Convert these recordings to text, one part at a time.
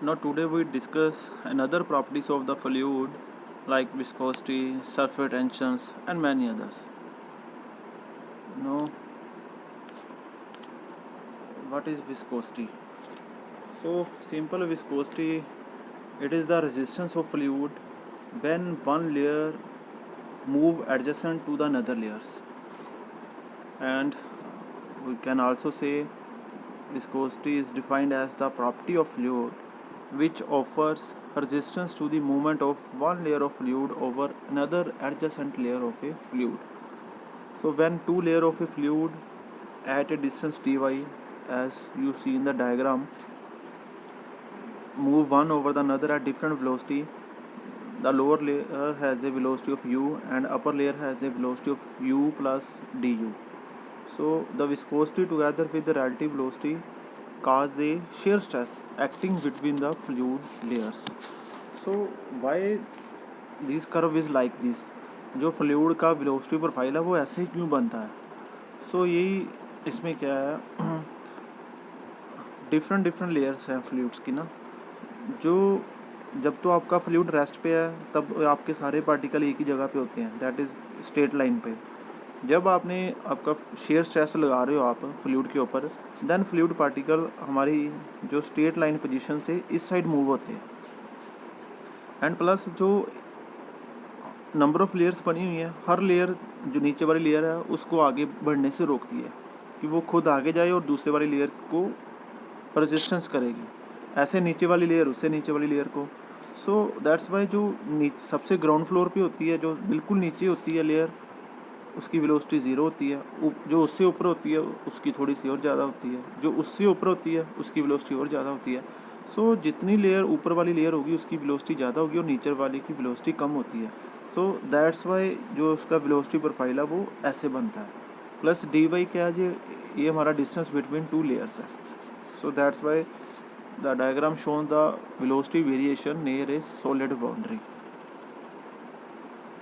Now today we discuss another properties of the fluid like viscosity, surface tensions and many others. Now what is viscosity? So simple viscosity, it is the resistance of fluid when one layer move adjacent to the another layers, and we can also say viscosity is defined as the property of fluid which offers resistance to the movement of one layer of fluid over another adjacent layer of a fluid. So when two layers of a fluid at a distance dy, as you see in the diagram, move one over the another at different velocity, the lower layer has a velocity of u and upper layer has a velocity of u plus du. So the viscosity together with the relative velocity cause a shear stress acting between the fluid layers. So why this curve is like this? जो fluid का velocity profile है वो ऐसे ही क्यों बनता है? सो यही इसमें क्या है, डिफरेंट लेयर्स हैं फ्लूइड्स की ना, जो जब तो आपका फ्लूइड रेस्ट पे है तब आपके सारे पार्टिकल एक ही जगह पे होते हैं, दैट इज़ स्ट्रेट लाइन पे. जब आपने आपका शेयर स्ट्रेस लगा रहे हो आप फ्लूइड के ऊपर, देन फ्लूइड पार्टिकल हमारी जो स्ट्रेट लाइन पोजीशन से इस साइड मूव होते हैं, एंड प्लस जो नंबर ऑफ़ लेयर्स बनी हुई हैं, हर लेयर जो नीचे वाली लेयर है उसको आगे बढ़ने से रोकती है कि वो खुद आगे जाए और दूसरे वाली लेयर को रेजिस्टेंस करेगी, ऐसे नीचे वाली लेयर उससे नीचे वाली लेयर को. सो दैट्स वाई जो सबसे ग्राउंड फ्लोर पे होती है, जो बिल्कुल नीचे होती है लेयर, उसकी वेलोसिटी ज़ीरो होती है. जो उससे ऊपर होती है उसकी थोड़ी सी और ज़्यादा होती है, जो उससे ऊपर होती है उसकी वेलोसिटी और ज़्यादा होती है. सो जितनी लेयर ऊपर वाली लेयर होगी उसकी वेलोसिटी ज़्यादा होगी और नीचे वाली की वेलोसिटी कम होती है. सो दैट्स वाई जो उसका वेलोसिटी प्रोफाइल है वो ऐसे बनता है. प्लस डी वाई क्या है, ये हमारा डिस्टेंस बिटवीन टू लेयर्स है. So that's why the diagram shown the velocity variation near A solid boundary.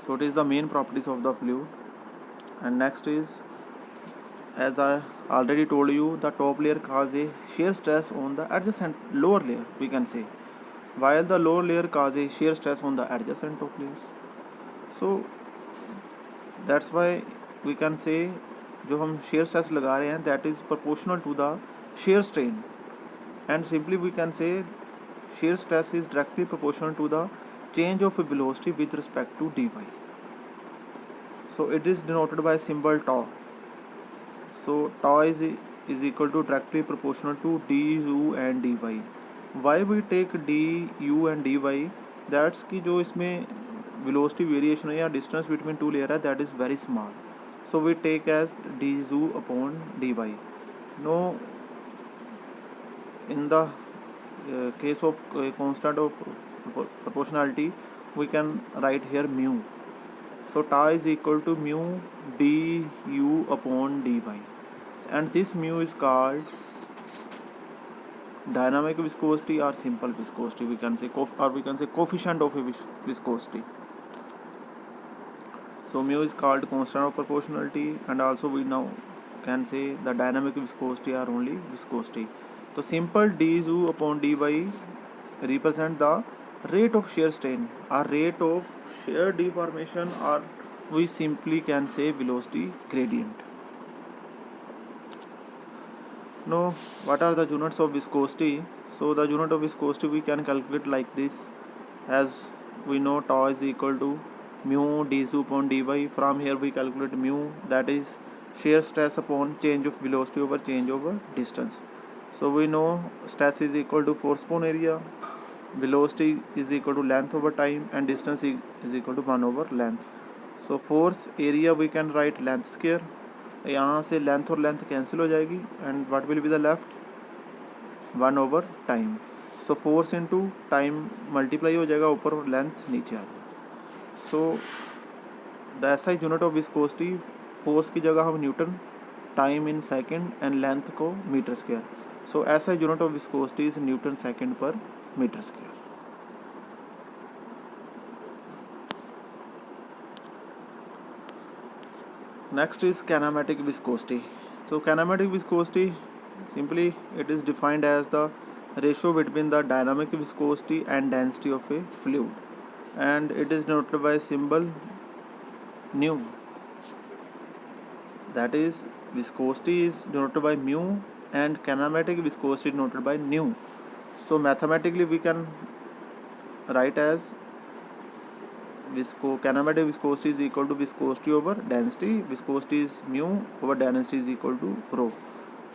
So it is the main properties of the fluid. And next is, as I already told you, the top layer cause a shear stress on the adjacent lower layer, we can say, while the lower layer cause a shear stress on the adjacent top layers. So that's why we can say जो हम shear stress लगा रहे हैं that is proportional to the shear strain, and simply we can say shear stress is directly proportional to the change of velocity with respect to dy. So it is denoted by symbol tau. So tau is equal to directly proportional to du and dy. Why we take du and dy? That's कि जो इसमें velocity variation है या distance between two layer है, that is very small. So we take as du upon dy. Now in the case of constant of proportionality, we can write here mu. So tau is equal to mu du upon dy, and this mu is called dynamic viscosity or simple viscosity, we can say, or we can say coefficient of a viscosity. So mu is called constant of proportionality, and also we now can say the dynamic viscosity or only viscosity. So simple du upon dy represent the rate of shear strain or rate of shear deformation, or we simply can say velocity gradient. Now what are the units of viscosity? So the unit of viscosity we can calculate like this, as we know tau is equal to mu du upon dy. From here we calculate mu, that is shear stress upon change of velocity over change over distance. So we know stress is equal to force upon area, velocity is equal to length over time, and distance is equal to 1 over length. So force area we can write length square, यहाँ से length और length cancel हो जाएगी, and what will be the left 1 over time. So force into time multiply हो जाएगा, ऊपर length नीचे आ जाएगा. सो द ऐसा ही यूनिट ऑफ विस्कोसिटी, फोर्स की जगह हम newton, time in second and length को मीटर स्क्वायर. सो ऐसा unit of viscosity is newton second per metre square. Next is kinematic viscosity. So kinematic viscosity, simply it is defined as the ratio between the dynamic viscosity and density of a fluid, and it is denoted by symbol nu. That is, viscosity is denoted by mu and kinematic viscosity denoted by nu. So mathematically we can write as kinematic viscosity is equal to viscosity over density. Viscosity is mu over density is equal to rho.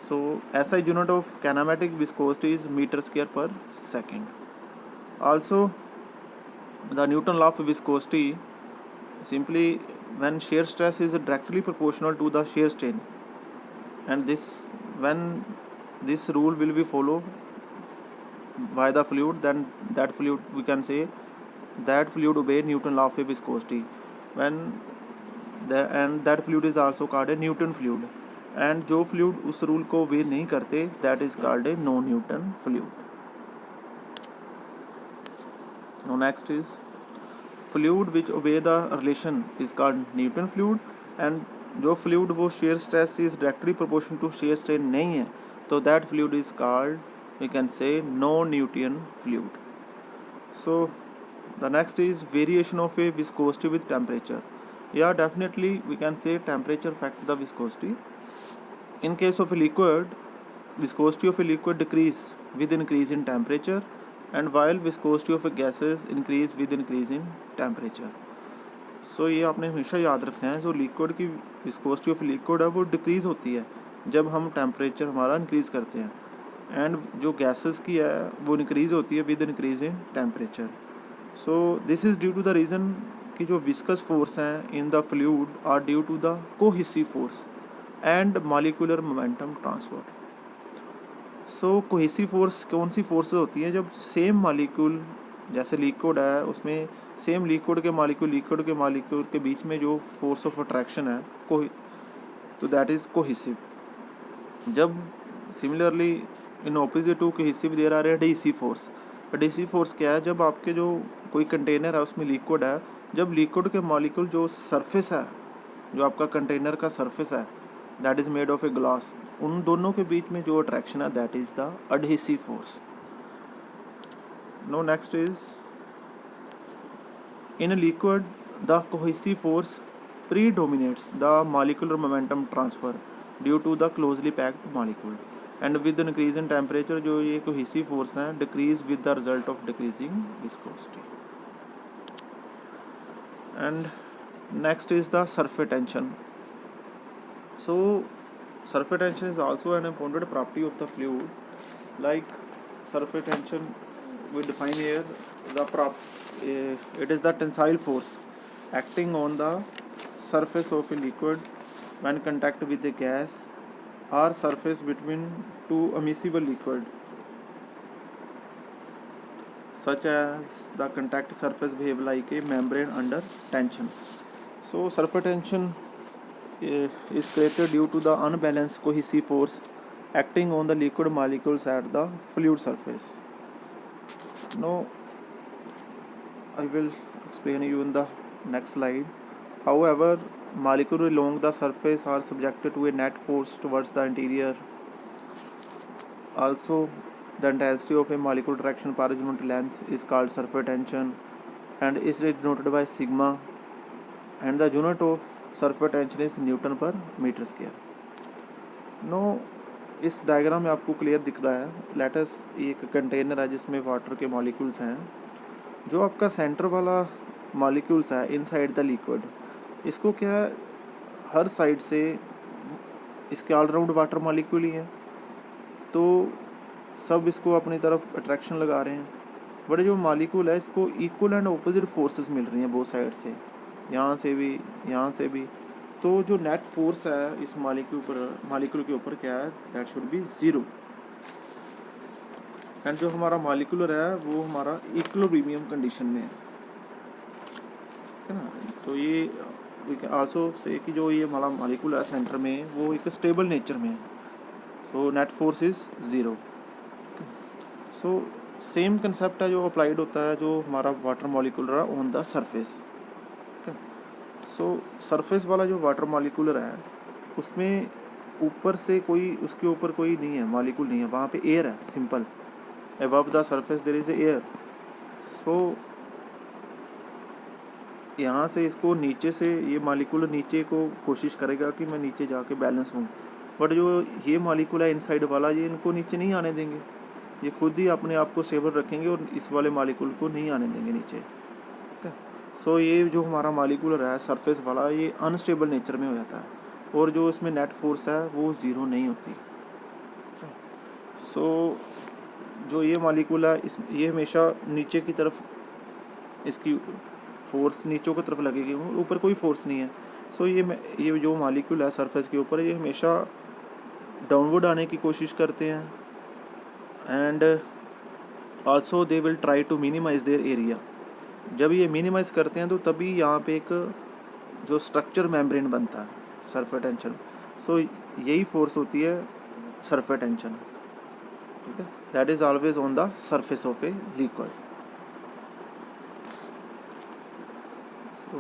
So SI unit of kinematic viscosity is meter square per second. Also, the Newton law of viscosity, simply when shear stress is directly proportional to the shear strain, and when this rule will be followed by the fluid, then that fluid, we can say that fluid obey Newton law of viscosity. And that fluid is also called a Newton fluid, and जो fluid उस rule को obey नहीं करते, that is called a no Newton fluid. Now next is fluid which obey the relation is called Newton fluid, and जो fluid वो shear stress is directly proportional to shear strain नहीं है, तो that fluid is called, we can say, no Newton fluid. So the next is variation of a viscosity with temperature. Yeah, definitely we can say temperature affect the viscosity. In case of a liquid, viscosity of a liquid decrease with increase in temperature, and while viscosity of a gases increase with increase in temperature. So ये आपने हमेशा याद रखना है, जो liquid की viscosity of liquid है वो डिक्रीज़ होती है जब हम टेम्परेचर हमारा इंक्रीज़ करते हैं, एंड जो गैसेस की है वो इंक्रीज़ होती है with increase in temperature. So this is due to the reason कि जो विस्कस फोर्स हैं in the fluid are due to the cohesive force and molecular momentum transfer. So cohesive force कौन सी फोर्सेस होती हैं? जब सेम मॉलिक्यूल, जैसे liquid है, उसमें सेम लिक्विड के मॉलिक्यूल के बीच में जो फोर्स ऑफ अट्रैक्शन है तो दैट इज़ कोहेसिव. जब similarly in opposite to cohesive there are adhesive force. Adhesive force क्या है? जब आपके जो कोई कंटेनर है उसमें लिक्विड है, जब लिक्विड के मॉलिक्यूल जो सरफेस है, जो आपका कंटेनर का सरफेस है that is made of a glass, उन दोनों के बीच में जो अट्रैक्शन है that is the adhesive force. No next is in a liquid the cohesive force predominates the molecular momentum transfer due to the closely packed molecule, and with the increase in temperature जो ये cohesive force हैं decrease with the result of decreasing viscosity. And next is the surface tension. So surface tension is also an important property of the fluid. Like surface tension we define here it is the tensile force acting on the surface of a liquid when contact with a gas or surface between two immiscible liquid, such as the contact surface behave like a membrane under tension. So surface tension is created due to the unbalanced cohesive force acting on the liquid molecules at the fluid surface. Now I will explain you in the next slide. However, molecules along the surface are subjected to a net force towards the interior. Also, the intensity of a molecule direction per unit length is called surface tension and is denoted by sigma, and the unit of surface tension is Newton per meter square. Now इस diagram में आपको clear दिख रहा है. Let us एक container है जिसमें water के मॉलिक्यूल्स हैं. जो आपका सेंटर वाला मॉलिक्यूल्स है इनसाइड द लिक्विड, इसको क्या है, हर साइड से इसके ऑल राउंड वाटर मॉलिक्यूल ही हैं, तो सब इसको अपनी तरफ अट्रैक्शन लगा रहे हैं. बड़े जो मॉलिक्यूल है इसको इक्वल एंड ऑपोजिट फोर्सेस मिल रही हैं बोथ साइड से, यहाँ से भी यहाँ से भी. तो जो नेट फोर्स है इस मॉलिक्यूल के ऊपर क्या है, that should be zero. And जो हमारा मॉलिक्यूलर है वो हमारा इक्विलिब्रियम कंडीशन में है ना. तो ये वी कैन आल्सो से कि जो ये हमारा मॉलिक्यूल है सेंटर में वो एक स्टेबल नेचर में है. So net force is zero. So same concept है जो अप्लाइड होता है जो हमारा वाटर मॉलिक्यूलर है on the surface. So surface वाला जो वाटर मॉलिक्यूलर है उसमें ऊपर से कोई उसके ऊपर कोई नहीं है, मॉलिक्यूल नहीं है, वहाँ पे एयर है simple. above the surface there is air. So यहाँ से इसको नीचे से ये मालिक्यूल नीचे को कोशिश करेगा कि मैं नीचे जाके बैलेंस हूँ, बट जो ये मालिक्यूल है इनसाइड वाला ये इनको नीचे नहीं आने देंगे, ये खुद ही अपने आप को स्टेबल रखेंगे और इस वाले मालिक्यूल को नहीं आने देंगे नीचे। ठीक है। सो ये जो हमारा मालिक्यूल है सरफेस वाला ये अनस्टेबल नेचर में हो जाता है और जो इसमें नेट फोर्स है वो ज़ीरो नहीं होती। सो जो ये मालिक्यूल है ये हमेशा नीचे की तरफ इसकी फोर्स नीचे की तरफ लगेगी, ऊपर कोई फोर्स नहीं है। सो ये जो मालिक्यूल है सरफेस के ऊपर ये हमेशा डाउनवर्ड आने की कोशिश करते हैं and also they will try to minimize their area. जब ये मिनिमाइज करते हैं तो तभी यहाँ पे एक जो स्ट्रक्चर मेम्ब्रेन बनता है सरफेस टेंशन। सो यही फोर्स होती है सरफेस टेंशन। ठीक है, that is always on the surface of a liquid. So